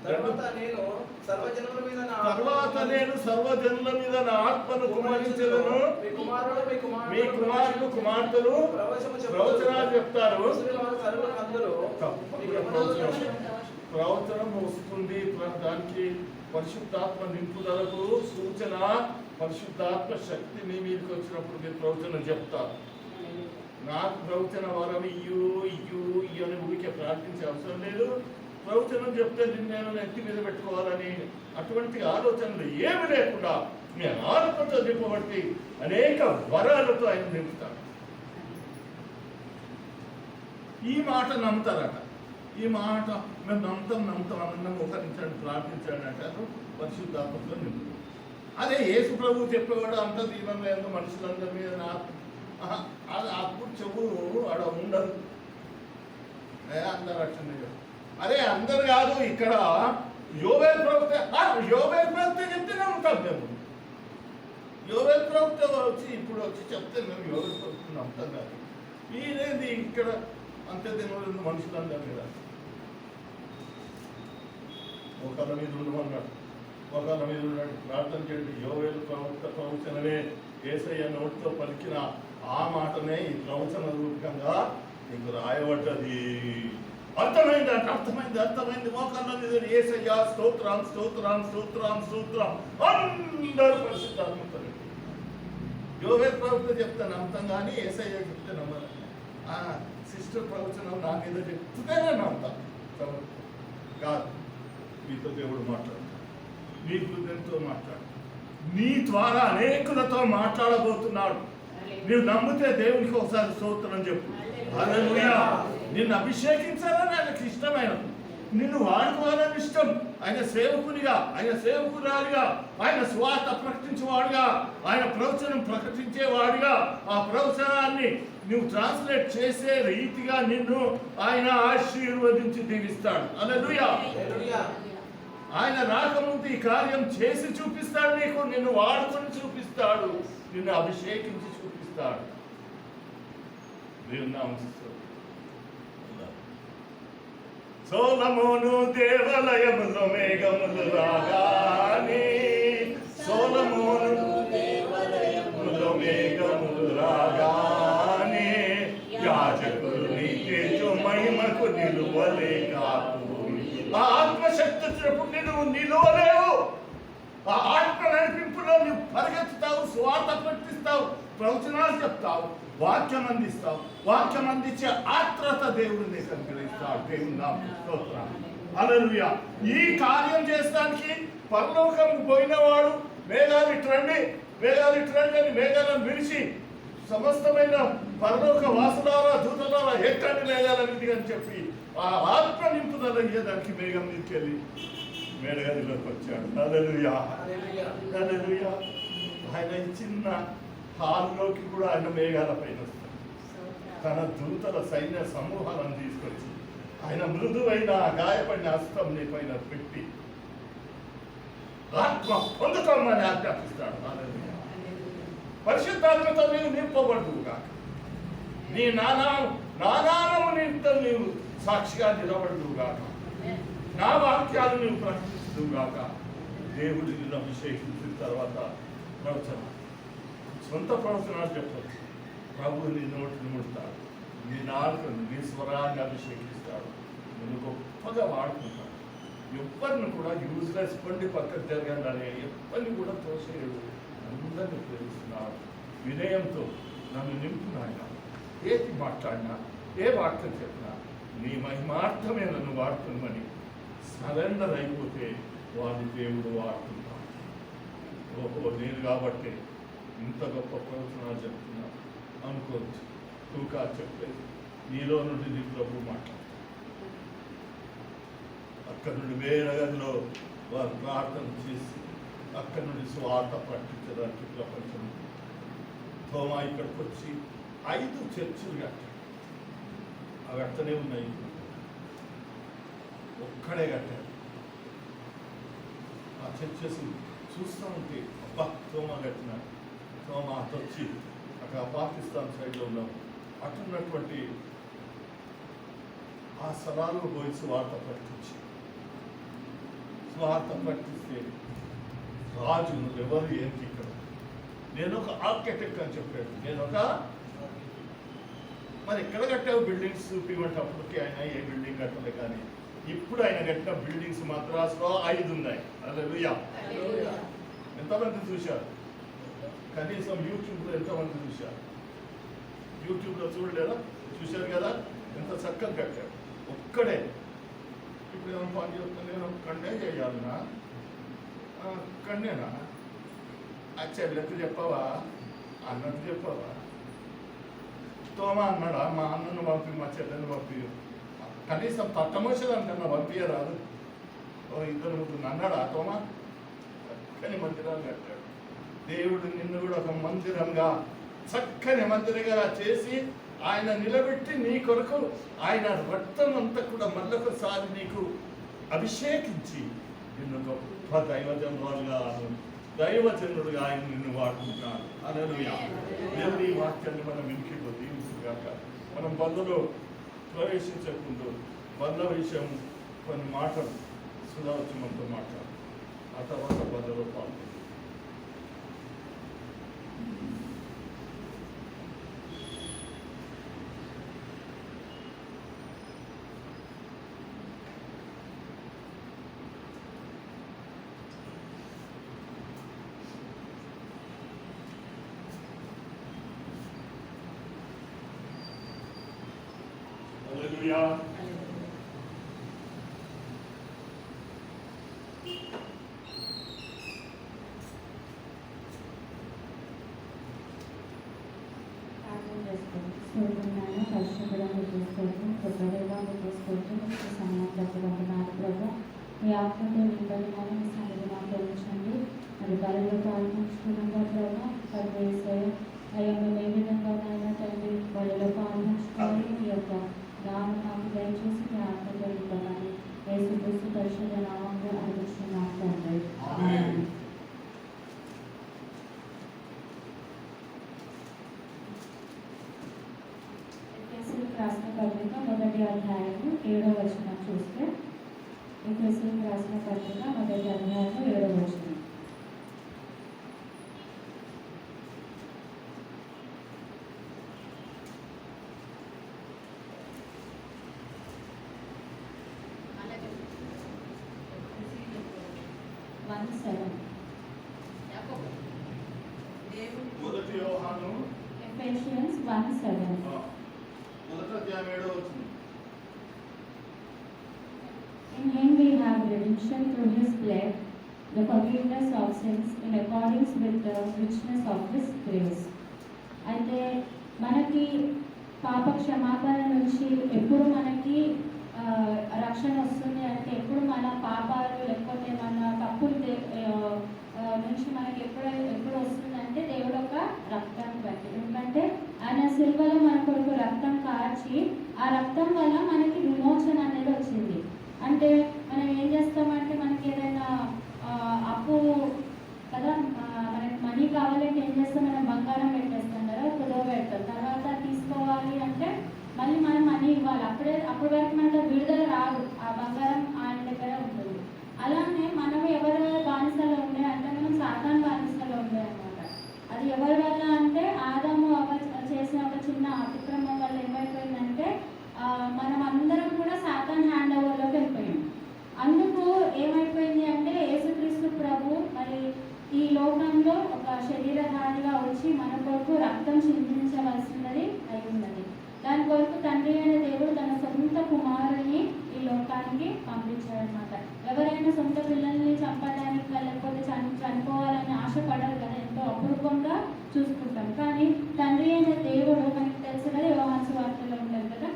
తర్వాత నేను సర్వజనుల మీద నా ఆత్మను కుమ్మరించెదను. మీ కుమారులు కుమార్తెలు ప్రవచనాలు చెప్తారు. ప్రవచనం వస్తుంది. దానికి పరిశుద్ధాత్మ నింపుదలకు సూచన. పరిశుద్ధాత్మ శక్తి మీ మీదకి వచ్చినప్పుడు మీరు ప్రవచనం చెప్తారు. నాకు ప్రవచన వరం ఇయ్యు అని ఊరికే ప్రార్థించే అవసరం లేదు. ప్రవచనం చెప్తే నేను నెత్తి మీద పెట్టుకోవాలని అటువంటి ఆలోచనలు ఏమి లేకుండా మీ ఆత్మతో నింపబట్టి అనేక వరాలతో ఆయన నింపుతాడు. ఈ మాట నమ్ముతారట. ఈ మాట మేము నమ్ముతాం అన్నం ఒకరించండి ప్రార్థించండి అంటారు. పరిశుద్ధాత్మతో నింపుతాం. అదే యేసు ప్రభు చెప్పేవాడు అంత దీనం లేదు మనుషులందరి మీద అప్పుడు చెవు ఆడ ఉండదు. అందరు అట్లనే అదే అందరు కాదు. ఇక్కడ యోవేలు ప్రవక్త చెప్తే నమ్ముతాం మేము. యోవేలు ప్రవక్త వచ్చి చెప్తే మేము యోవేలు ప్రవక్త నమ్ముతాం కాదు. మీరేది ఇక్కడ అంత్యదినములందు మనుషులందరి మీద ఒకళ్ళ మీద ఉండమన్నాడు. ప్రార్థన చేయండి. యోవేలు ప్రవక్త ప్రవచనమే యేసయ్య నోటితో పలికిన ఆ మాటనే ఈ ప్రవచన రూపకంగా నీకు రాయబడ్డది అర్థమైంది అంటే అర్థమైంది మోకాళ్ళ మీద యేసయ్యా స్తోత్రం అందరూ పరిశుద్ధాత్మతో యోవేల్ ప్రవక్త చెప్తాను నమ్ముతాం కానీ యేసయ్య చెప్తే నమ్మరు. సిస్టర్ ప్రవచనం నా మీద చెప్తేనే నమ్ముతాం. కాదు, మీతో దేవుడు మాట్లాడతాడు, నీ హృదయంతో మాట్లాడు, నీ ద్వారా అనేకులతో మాట్లాడబోతున్నాడు. నీవు నమ్మితే దేవునికి ఒకసారి స్తోత్రం చెప్పు. హల్లెలూయా. నిన్ను అభిషేకించాలని ఆయనకు ఇష్టమైన, నిన్ను వాడుకోవాలని ఇష్టం. ఆయన సేవకునిగా, ఆయన సేవకురాలిగా, ఆయన స్వార్థ ప్రకటించేవాడుగా, ఆయన ప్రవచనం ప్రకటించేవాడుగా, ఆ ప్రవచనాన్ని నువ్వు ట్రాన్స్లేట్ చేసే రీతిగా నిన్ను ఆయన ఆశీర్వదించి దీవిస్తాడు. హల్లెలూయా. ఆయన రాకముందు ఈ కార్యం చేసి చూపిస్తాడు. నీకు నిన్ను వాడుకొని చూపిస్తాడు, నిన్ను అభిషేకించి చూపిస్తాడు. దేవుని నామమున సొలొమోను దేవాలయములో మేఘములు రాగానే, సొలొమోను దేవాలయములో మేఘములు రాగానే, యాజకులు నీ తేజో మహిమకు నిలువలేకపోయి. ఆ ఆత్మశక్తి వచ్చినప్పుడు నువ్వు నిలువలేవు. ఆ ఆత్మ నడిపింపులో నువ్వు పరిగెత్తుతావు, స్వార్థ ప్రకటిస్తావు, ప్రవచనాలు చెప్తావు, వాక్యం అందిస్తావు. వాక్యం అందించే ఆత్రత దేవుడు నీకు అనుగ్రహిస్తాడు. దేవుని నామమున స్తోత్రం. హల్లెలూయా. ఈ కార్యం చేసడానికి పరలోకం పోయినవాడు మేఘాలు ఇట్రండి అని మేఘాలను విడిచి సమస్తమైన పరలోక వాసులారా దూతలారా ఎక్కండి మేఘాలన్నిటి అని చెప్పి ఆ ఆత్మ నింపుదల ఇయ్యడానికి మేఘం తీసుకెళ్ళి మేడగదిలోకి వచ్చాడు. హల్లెలూయా. హల్లెలూయా. ఆయన చిన్న హాల్లోకి కూడా ఆయన మేఘాల పైన వస్తాడు. తన దూతల సైన్య సమూహాలను తీసుకొచ్చి ఆయన మృదువైన గాయపడిన హస్తం నీ పైన పెట్టి ఆత్మ పొందుకోమని ఆజ్ఞాపిస్తాడు. హల్లెలూయా. పరిశుద్ధాత్మతో నీవు నింపబడుదువుగా, నీ నానాము నిమిత్తం నీవు సాక్షిగా నిలబడుదువుగా, నా వాక్యాలు నీవు ప్రకటిస్తుగాక. దేవుడు నిన్ను అభిషేకించిన తర్వాత ప్రవచనం, సొంత ప్రవచనాలు చెప్పచ్చు. ప్రభు నీ నోటిని ముడతాడు, నీ నాలుకను, నీ స్వరాన్ని అభిషేకిస్తాడు, నిన్ను గొప్పగా వాడుకుంటాడు. ఎవ్వరిని కూడా యూజ్లెస్ పండి పక్కకు జరగండి అనే ఎవ్వరిని కూడా తోసేయడు. అందరినీ ప్రేమిస్తున్నాడు. వినయంతో నన్ను నింపునాయన. ఏది మాట్లాడినా, ఏ వాక్యం చెప్పినా నీ మహిమార్థమే నన్ను వాడుతున్నామని సరెండర్ అయిపోతే వాడిని దేవుడు వాడుతున్నాడు. ఓహో, నేను కాబట్టి ఇంత గొప్ప ప్రవచనాలు చెప్తున్నా అనుకోవచ్చు. తూకా చెప్పలేదు, నీలో నుండి నీ ప్రభు మాట్లాడు. అక్కడి నుండి వేరే గదిలో వారు ప్రార్థన చేసి అక్కడి నుండి స్వార్థ ప్రకటించడానికి ప్రపంచం. తోమా ఇక్కడికి వచ్చి 5 చర్చిలు కట్టాడు. అవి అట్టనే ఉన్నాయి, ఒక్కడే కట్టాడు. ఆ చర్చెస్ చూస్తూ ఉంటే అబ్బా తోమా కట్టినాడు. తోమా అటు వచ్చి అక్కడ పాకిస్తాన్ సైడ్లో ఉన్నాం, అటున్నటువంటి ఆ స్థలాల్లో పోయి స్వార్థ ప్రకటిస్తే రాజు ఎవరు ఏంటి ఇక్కడ, నేను ఒక ఆర్కిటెక్ట్ అని చెప్పాడు. మరి ఎక్కడ కట్టావు బిల్డింగ్స్ చూపిమంటే అప్పటికి ఆయన ఏ బిల్డింగ్ కట్టలే. కానీ ఇప్పుడు ఆయన కట్టిన బిల్డింగ్స్ మద్రాసులో 5 ఉన్నాయి. హల్లెలూయా. ఎంతమంది చూశారు? కనీసం యూట్యూబ్లో ఎంతమంది చూశారు? యూట్యూబ్లో చూడలేదా? చూశారు కదా, ఎంత చక్కగా కట్టాడు. ఒక్కడే. ఇప్పుడు ఏమైనా పని చెప్తాను, నేను ఒక్కడే చేయాలన్నా, ఒక్కడేనా? ఆ చెల్లెకు చెప్పవా, అన్నకు చెప్పవా? తోమా అన్నాడా, మా అన్నను పంపి మా చెల్లెని పంపి, కనీసం పట్టమోసేదానికన్నా పంపించరాదు? 2-3 అన్నాడా తోమా? చక్కని మందిరాలు కట్టాడు. దేవుడు నిన్ను కూడా ఒక మందిరంగా, చక్కని మందిరంగా చేసి ఆయన నిలబెట్టి నీ కొరకు ఆయన రక్తం అంతా కూడా మళ్ళొకసారి నీకు అభిషేకించి నిన్ను గొప్ప దైవజనుడుగా ఆయన నిన్ను వాడుకుంటున్నాడు. హల్లెలూయా. దేవుని వాక్యాన్ని మనం వినికిలో దీవించుగాక. మనం బంధులో ప్రవేశించకుండా బంధ విషయం కొన్ని మాటలు సుధావచనంతో మాట్లాడు, ఆ తర్వాత బంధులో పాల్గొంది. హల్లెలూయా. ఈ ఆత్మతో నింపడి మనం ఈ సన్నిధి మాట్లాడించండి. మరి బలలో పాల్గొంచుకున్నాగా ప్రభావ పరమేశ్వర అయ్యా మేము ఏ విధంగానైనా తండ్రి బలలో పాల్గొంచుకోవాలి. మీ యొక్క నామం మాకు దయచేసి మీ ఆత్మతో నింపమని యేసుక్రీస్తు పరిశుద్ధ నామంలో అడుగుతున్నాం తండ్రి. ఆమేన్. ఎఫెసీయులకు రాసిన పత్రిక 1వ అధ్యాయము 7వ వచనం చూస్తే ఎఫెసీయులకు రాసిన పత్రిక 1వ అధ్యాయము 7వ వచనం. అలాగే 1:7. యాకోబు దేవుడు మొదటి యోహాను Ephesians 1:7. మొదటి అధ్యాయం 7వ వచనం. In him we have redemption through his blood, the forgiveness of sins in accordance with the richness of his grace. అయితే మనకి పాప క్షమాపణ నుంచి ఎప్పుడు మనకి రక్షణ వస్తుంది అంటే ఎప్పుడు మన పాపాలు లేకపోతే మన తప్పులు నుంచి మనకి ఎప్పుడు వస్తుందంటే దేవుడు ఒక రక్తాన్ని బట్టి. ఎందుకంటే ఆయన సిల్వలో మన కొరకు రక్తం కార్చి ఆ రక్తం వల్ల మనకి విమోచన అనేది వచ్చింది. అంటే మనం ఏం చేస్తామంటే మనకి ఏదైనా అప్పు కదా మనకి మనీ కావాలంటే ఏం చేస్తాం, మనం బంగారం పెట్టేస్తాం కదా, కుదవ పెడతాం. తర్వాత తీసుకోవాలి అంటే మళ్ళీ మనం మనీ ఇవ్వాలి. అప్పటి వరకు మనకు విడుదల రాదు, ఆ బంగారం ఆయన దగ్గర ఉంటుంది. అలానే మనం ఎవరి బానిసలో ఉండే అంటే మనం సాతాను బానిసలో ఉండే అనమాట. అది ఎవరి వల్ల అంటే ఆదాము చేసిన ఒక చిన్న అతిక్రమం వల్ల ఏమైపోయిందంటే మనం అందరం కూడా సాతాన్ హ్యాండ్ ఓవర్లోకి వెళ్ళిపోయాం. అందుకు ఏమైపోయింది అంటే యేసుక్రీస్తు ప్రభు మరి ఈ లోకంలో ఒక శరీరధారిగా వచ్చి మన కొరకు రక్తం చిందించవలసినది అయి ఉన్నది. దాని కొరకు తండ్రి అయిన దేవుడు తన సొంత కుమారుని ఈ లోకానికి పంపించాడనమాట. ఎవరైనా సొంత పిల్లల్ని చంపడానికి లేకపోతే చనిపోవాలని ఆశపడరు కదా, ఎంతో అపూర్వంగా చూసుకుంటాం. కానీ తండ్రి అయిన దేవుడు మనకి తెలుసు కదా, యోహాను సువార్తలో ఉంటుంది కదా,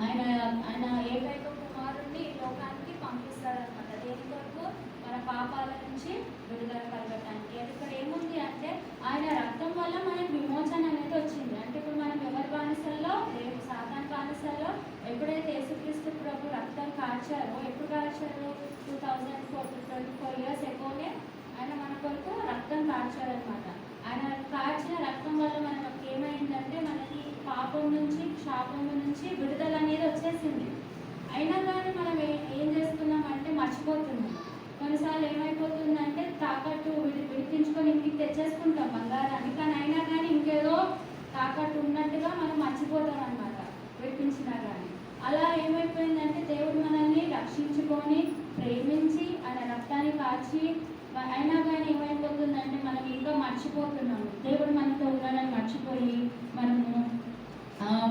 ఆయన ఏకైక కుమారుణ్ణి ఈ లోకానికి పంపిస్తాడనమాట. దేని కొరకు? మన పాపాల నుంచి విడుదల కలగటానికి. ఇక్కడ ఏముంది అంటే ఆయన రక్తం వల్ల మనకి విమోచన అనేది వచ్చింది. అంటే ఇప్పుడు మనం ఎవరి బానిసల్లో లేవు, సాతాను బానిసల్లో. ఎప్పుడైతే యేసుక్రీస్తు ప్రభు రక్తం కార్చారో, ఎప్పుడు కార్చారు? 24 years ఎగోనే ఆయన మన కొరకు రక్తం కార్చారనమాట. ఆయన కార్చిన రక్తం వల్ల మనకి ఏమైందంటే మనకి పాపం నుంచి శాపం నుంచి విడుదల అనేది వచ్చేసింది. అయినా కానీ మనం ఏం చేస్తున్నాం అంటే మర్చిపోతున్నాం. కొన్నిసార్లు ఏమైపోతుందంటే తాకట్టు విడిపించుకొని ఇంటికి తెచ్చేసుకుంటాం బంగారాన్ని, కానీ అయినా కానీ ఇంకేదో తాకట్టు ఉన్నట్టుగా మనం మర్చిపోతాం అనమాట విడిపించినా కానీ. అలా ఏమైపోయిందంటే దేవుడు మనల్ని రక్షించుకొని ప్రేమించి ఆయన రక్తాన్ని కాచి అయినా కానీ ఏమైపోతుందంటే మనం ఇంకా మర్చిపోతున్నాము. దేవుడు మనతో ఉన్నాడని మర్చిపోయి మనము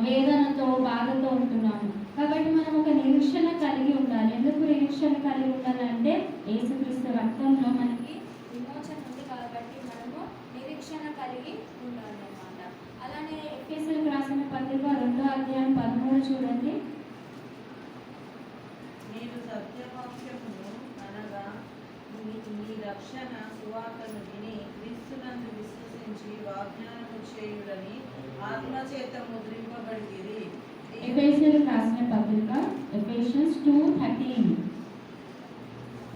వేదనతో బాధతో ఉంటున్నాము. కాబట్టి మనం ఒక నిరీక్షణ కలిగి ఉండాలి. ఎందుకు నిరీక్షణ కలిగి ఉండాలంటే యేసుక్రీస్తు రక్తంలో మనకి విమోచన ఉంది కాబట్టి మనము నిరీక్షణ కలిగి ఉండాలి అన్నమాట. అలానే ఎఫెసీయులకు రాసిన పత్రిక 2వ అధ్యాయం 13 చూడండి. మీరు సత్యవాక్యమును అనగా మీ రక్షణ సువార్తను విని క్రీస్తునందు విశ్వసించి వాగ్దానము చేయుడని ఆత్మచేత ముద్రింపబడితిరి. ఎఫెసీయులకు రాసిన పత్రిక Ephesians 2:13.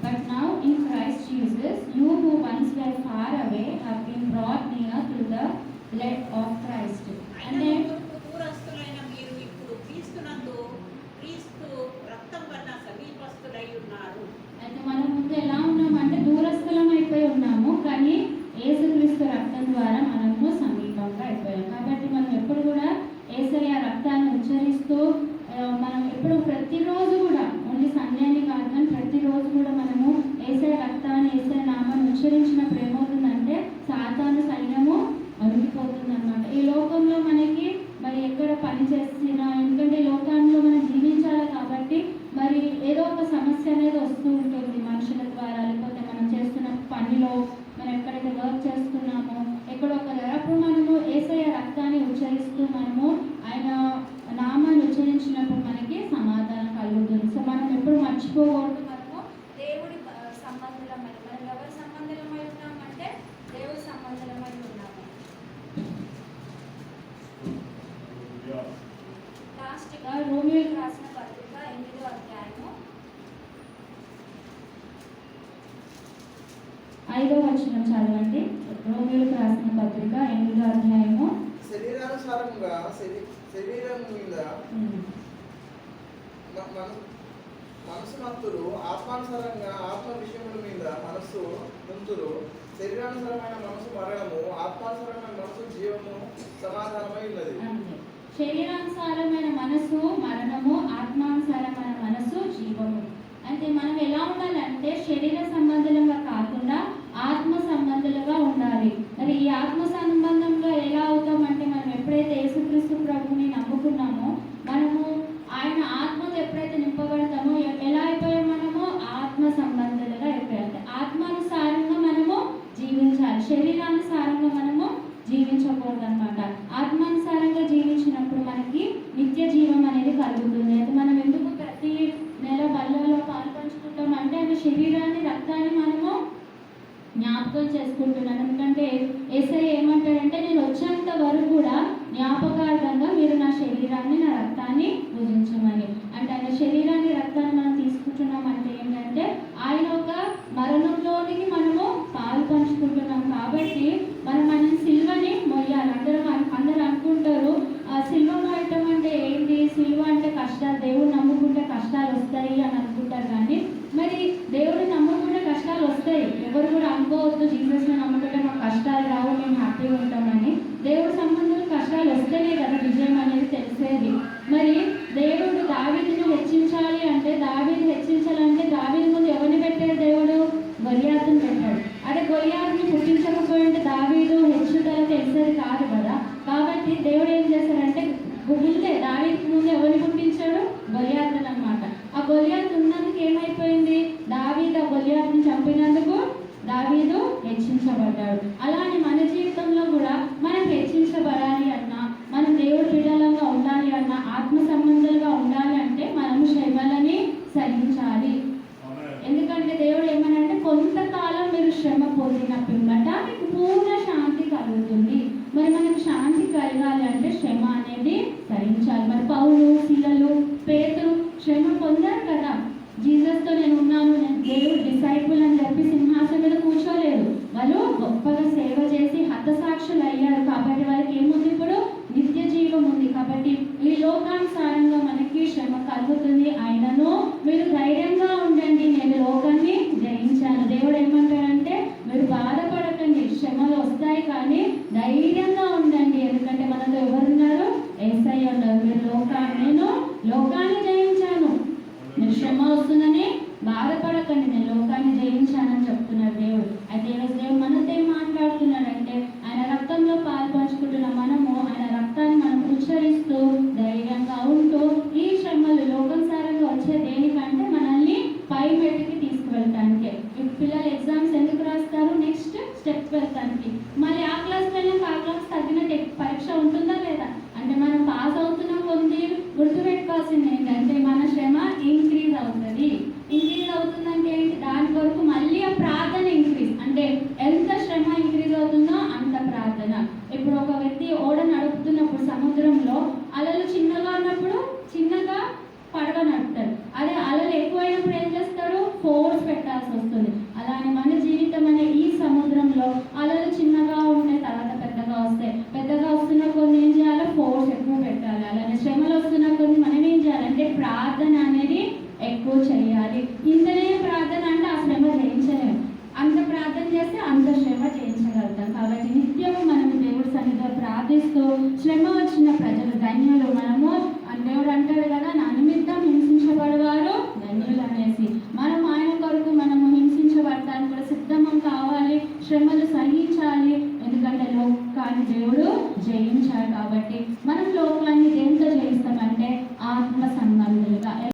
But now in Christ Jesus, you who once were far away have been brought near through the blood of Christ. ఆయన కొరకు దూరస్తులైన మీరు ఇప్పుడు క్రీస్తు రక్తం వల్ల సమీపస్తులై ఉన్నారు. అయితే మనం ముందు ఎలా ఉన్నామంటే దూరస్థలం అయిపోయి ఉన్నాము, కానీ యేసుక్రీస్తు రక్తం ద్వారా మనము సమీపంగా అయిపోయాం. కాబట్టి మనం ఎప్పుడు కూడా యేసయ్య రక్తాన్ని ఉచ్చరిస్తూ మనం ఎప్పుడు ప్రతిరోజు కూడా ఓన్లీ సండే అని కాదు కానీ ప్రతిరోజు కూడా మనము యేసయ్య రక్తాన్ని యేసయ్య నామాన్ని ఉచ్చరించినప్పుడు ఏమవుతుందంటే సాతాను సైన్యము అణిగిపోతుంది అన్నమాట. ఈ లోకంలో మనకి మరి ఎక్కడ పని చేసినా, ఎందుకంటే ఈ లోకంలో మనం ఉండాలి కాబట్టి మరి ఏదో ఒక సమస్య అనేది వస్తూ ఉంటుంది మనుషుల ద్వారా, లేకపోతే మనం చేస్తున్న పనిలో, మనం ఎక్కడైతే వర్క్ చేస్తున్నామో ఎక్కడో ఒక అప్పుడు మనము యేసయ్య రక్తాన్ని ఉచ్చరిస్తూ మనము ఆయన నామాన్ని ఉచ్చరించినప్పుడు మనకి సమాధానం కలుగుతుంది. సో మనం ఎప్పుడు మర్చిపోకూడదు, మనము దేవుడి సంబంధులమై, మనం ఎవరి సంబంధులమై ఉన్నామంటే దేవుడి సంబంధులమై ఉన్నాము. లాస్ట్గా రోమియోకి రాసిన పత్రిక 8వ అధ్యాయము 5వ వచనం చదవండి. రోమియోకి రాసిన పత్రిక 8వ అధ్యాయము. శరీరానుసారంగా శరీరం మీద మనసు మత్తులు, ఆత్మానుసారంగా ఆత్మ విషయముల మీద మనస్సు ముంతులు. శరీరానుసారమైన మనసు మరణము, ఆత్మానుసారమైన మనసు జీవము సమాధానమై ఉన్నది. శరీరానుసారమైన మనసు మరణము, ఆత్మానుసారమైన మనసు జీవము. అంటే మనం ఎలా ఉండాలంటే శరీర సంబంధంగా కాకుండా ఆత్మ సంబంధులుగా ఉండాలి. మరి ఈ ఆత్మ సంబంధంగా ఎలా అవుతామంటే మనం ఎప్పుడైతే యేసుక్రీస్తు ప్రభుని నమ్ముకున్నామో, మనము ఆయన ఆత్మతో ఎప్పుడైతే నింపబడతామో ఎలా అయిపోయాం, మనము ఆత్మ సంబంధులుగా అయిపోయాం. ఆత్మానుసారంగా మనము జీవించాలి, శరీరానుసారంగా మనము జీవించకూడదు అనమాట. ఆత్మానుసారంగా జీవించినప్పుడు మనకి నిత్య జీవం అనేది కలుగుతుంది. అది మనం ఎందుకు ప్రతి నెల బల్లలో పాల్పంచుకుంటాం అంటే ఆయన శరీరాన్ని, రక్తాన్ని మనము జ్ఞాపకం చేసుకుంటున్నాను. ఎందుకంటే యేసయ్య ఏమంటాడంటే నేను వచ్చేంత వరకు కూడా జ్ఞాపకార్థంగా మీరు నా శరీరాన్ని, నా రక్తాన్ని భుజించమని. అంటే ఆయన శరీరాన్ని, రక్తాన్ని మనం తీసుకుంటున్నాం అంటే ఏంటంటే ఆయన ఒక మరణంలోనికి మనము పాలు పంచుకుంటున్నాం. కాబట్టి మనం సిల్వని మొయ్యాలి. అందరూ అనుకుంటారు సిల్వ మోయటం అంటే ఏంటి, సిల్వ అంటే కష్టాలు, దేవుడు నమ్ముకుంటే కష్టాలు వస్తాయి అని అనుకుంటారు. కానీ మరి దేవుడు నమ్ముకుంటే కష్టాలు వస్తాయి. ఎవరు కూడా అనుకోవద్దు జీసస్ని నమ్ముకుంటే మాకు కష్టాలు రావు, మేము హ్యాపీగా ఉంటామని. దేవుడి సంబంధంలో కష్టాలు వస్తేనే కదా విజయం అనేది తెలిసేది. మరి దేవుడు దావీదుని హెచ్చించాలి అంటే, దావీదు హెచ్చించాలంటే దావీదు ముందు ఎవరిని పెట్టాడు, దేవుడు గొలియాతుని పెట్టాడు. అదే గొలియాతుని పుట్టించకపోయింటే దావీదు హెచ్చుదల తెలిసేది కాదు కదా. కాబట్టి దేవుడు ఏం చేశాడంటే ముందే దావీదుకి ముందు ఎవరిని పుట్టించాడు, గొలియాతుని అన్నమాట. ఆ గొలియాతు ఉన్నందుకు ఏమైపోయింది, దావీదు ఆ గొలియాతుని చంపినందుకు దావీదు హెచ్చించబడ్డాడు. అలానే మన జీవితంలో కూడా మనం హెచ్చించబడాలి అన్నా, మనం దేవుడి బిడ్డలంగా ఉండాలి అన్నా, ఆత్మ సంబంధాలుగా ఉండాలి అంటే మనము శ్రమలని సహించాలి. ఎందుకంటే దేవుడు ఏమనంటే కొంతకాలం మీరు శ్రమ పొందిన పిమ్మట మీకు పూర్ణ శాంతి కలుగుతుంది. మరి మనకు శాంతి కలగాలి అంటే శ్రమ అనేది సహించాలి. మరి పౌలు, శీలలు, పేతురు శ్రమ పొందారు కదా. జీసస్తో నేను ఉన్నాను, నేను దేవుడు డిసైపుల్ అని చెప్పి సింహాసనం మీద కూర్చోలేదు. వాళ్ళు గొప్పగా సేవ చేసి హతసాక్షులు అయ్యారు. కాబట్టి వాళ్ళకి ఏముంది, ఇప్పుడు నిత్య జీవం ఉంది. కాబట్టి ఈ లోకానుసారంగా మనకి శ్రమ కలుగుతుంది. ఆయనను మీరు ధైర్యంగా ఉండండి, నేను లోకాన్ని జయించాను. దేవుడు ఏమంటాడంటే మీరు బాధపడకండి, శ్రమలు వస్తాయి కానీ ధైర్యంగా ఉండండి. ఎందుకంటే మనతో ఎవరున్నారు, యేసయ్య ఉన్నారు. నేను లోకాన్ని జయించాను, మీరు శ్రమ వస్తుందని బాధపడకండి, నేను లోకాన్ని జయించానని చెప్తున్నారు దేవుడు. అయితే ఈరోజు దేవుడు మనతో ఏం మాట్లాడుతున్నాడంటే ఆయన రక్తంలో పాలు పంచుకుంటున్న మనము ఆయన రక్తాన్ని మనం ఉచ్చరిస్తూ ధైర్యంగా ఉంటూ ఈ శ్రమలు లోకానుసారంగా వచ్చే దేనికంటే మనల్ని పై మెట్టుకి తీసుకువెళ్ళటానికి. పిల్లలు ఎగ్జామ్స్ ఎందుకు రాస్తారు, నెక్స్ట్ స్టెప్ వెళ్తానికి. మళ్ళీ ఆ క్లాస్ వెళ్ళాక ఆ క్లాస్ తగ్గినట్టు పరీక్ష ఉంటుందా లేదా అంటే మనం పాస్ అవుతున్న కొద్ది గుర్తుపెట్టుకోవాల్సింది ఏంటంటే మన శ్రమ ఇంక్రీజ్ అవుతుంది. ఇంక్రీజ్ అవుతుందంటే ఏంటి, దాని కొరకు మళ్ళీ ఆ ప్రార్థన ఇంక్రీజ్. అంటే ఎంత శ్రమ ఇంక్రీజ్ అవుతుందో అంత ప్రార్థన. ఇప్పుడు ఒక వ్యక్తి ఓడ నడుపుతున్నప్పుడు సముద్రంలో అలలు చిన్నగా ఉన్నప్పుడు చిన్నగా పడవ నడుపుతాడు. అదే అలలు ఎక్కువైనప్పుడు ఏం చేస్తాడు, ఫోర్స్ పెట్టాల్సి వస్తుంది. అలానే మన జీవితం అనే ఈ సముద్రంలో అలలు చిన్నగా ఉంటాయి, తర్వాత పెద్దగా వస్తాయి. పెద్దగా వస్తున్న కొన్ని ఏం చేయాలి, ఫోర్స్ ఎక్కువ పెట్టాలి. అలానే శ్రమలు వస్తున్న కొన్ని మనం ఏం చేయాలంటే ప్రార్థన అనేది ఎక్కువ చేయాలి. ఇంతనే ప్రార్థన అంటే ఆ శ్రమ జయించలేము, అంత ప్రార్థన చేస్తే అంత శ్రమ జయించగలుగుతాం. కాబట్టి నిత్యము మనం దేవుడి సన్నిధిలో ప్రార్థిస్తూ శ్రమ వచ్చిన ప్రజలు ధన్యులు. మనము దేవుడు అంటాడు కదా, నా నిమిత్తం హింసించబడేవారు ధన్యులు అనేసి. మనం ఆయన కొరకు మనము హింసించబడటానికి కూడా సిద్ధమం కావాలి, శ్రమలు సహించాలి. ఎందుకంటే లోకాన్ని దేవుడు జయించాడు. కాబట్టి